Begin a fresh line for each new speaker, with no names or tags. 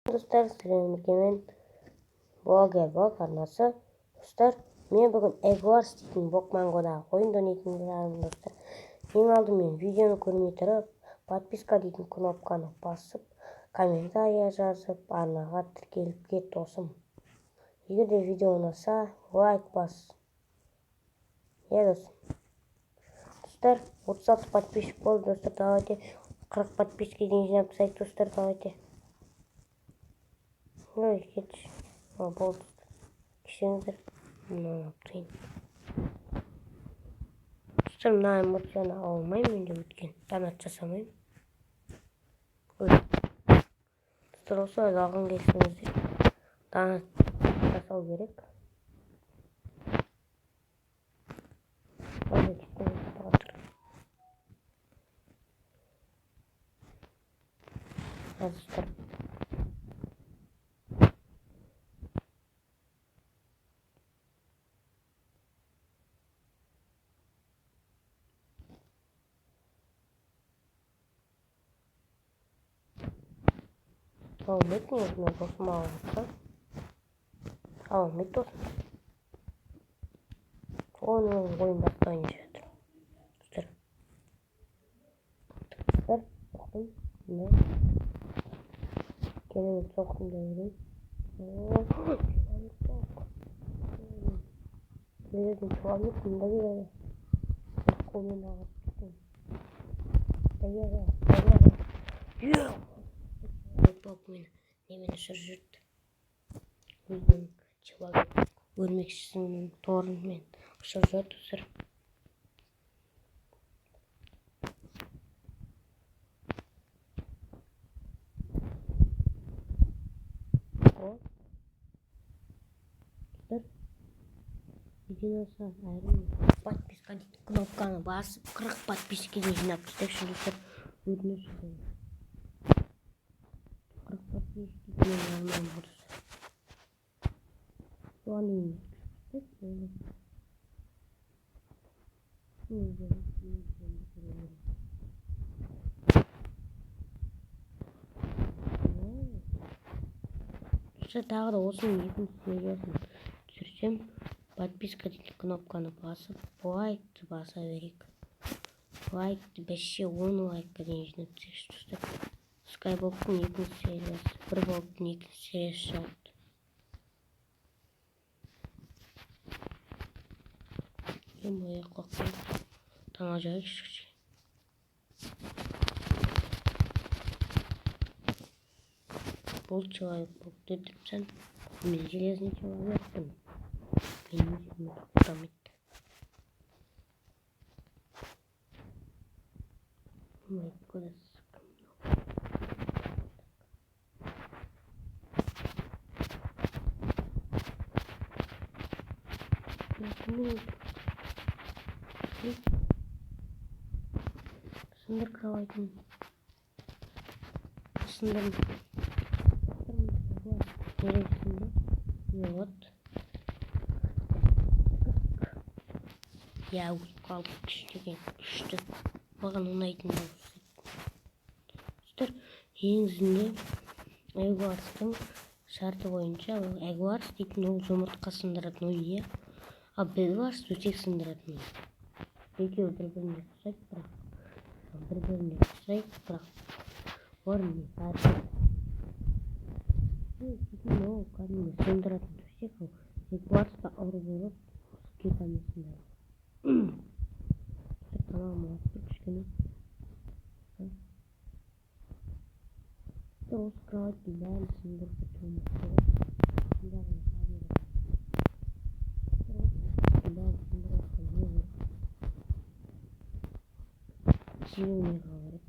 Достар, сіздерге мен блогер блог арнасы. Достар, мен бүгін Egwars дейтін Bokmangoдағы ойынды ойнайтын боламын достар. Ең алдымен видеоны көрмей тұрып, подписка дейтін кнопканы басып, комментария жазып, арнаға тіркеліп кет досым. Егер де видео ұнаса, лайк бас. Досым. Достар, 36 подписчик болды, достар, давайте 40 подписчикке дейін жинап тастайық, достар, давайте. Ой, кетші. Болды. Кешеңіздер. Қиын. Достар, мына эмоцияны ала алмаймын менде өткен. Донат жасамаймын. Достар, осылай алған келсеңіздер, донат жасау керек. Достар, алмайтын өзіме досым алып алмайды досым. Оның ойын бастайын жатыр. Достар, тоқтым. Kendimi soktum devreye. Dedim çoğalmış bunda göre. Kolunu ağırttım. Yok. Bak beni. Ne beni şaşırttı. Bizim человек görmeksizin torun men. Şaşırttı sır. Видеосы әрине подписка дейді кнопканы басып 40 подпискеге жинап тастайықшы достар. Өтініш 40 подпискеге алмаймын дұрыс. Соған дейін тағы да осының екінші сериясын түсірсем, подписка дейді кнопканы басып, лайкты баса берейік. Лайкты 5-10 лайкқа дейін жинап тастайықшы. Skyblock'тың екінші сериясы, бір блоктың екінші сериясы шығады. Ой, қоққан таңа жайықшы. Бұл человек болып дедіріпсен, мен железный человекпін. Мен өзімді құттамайды. Ой, көзі sıkım. Сындыр кроватьін. Сындырым. Вот. Я упал күшті. Маған ұнайтын болды. Достар, негізінде Egwars'тың шарты бойынша Egwars дейтін ол жұмыртқа сындыратын ойын, ал Bedwars төсек сындыратын ойын. Екеуі бір-біріне ұқсайды, бірақ олар не әрі. Ол кәдімгі сындыратын төсек, ол Egwars'та ауру болып кетамын сындырады. Каналыма лайк кішкене. Осы кроваттың бәрін сындырып кетуіміз керек. Сүйеуіне қаларық.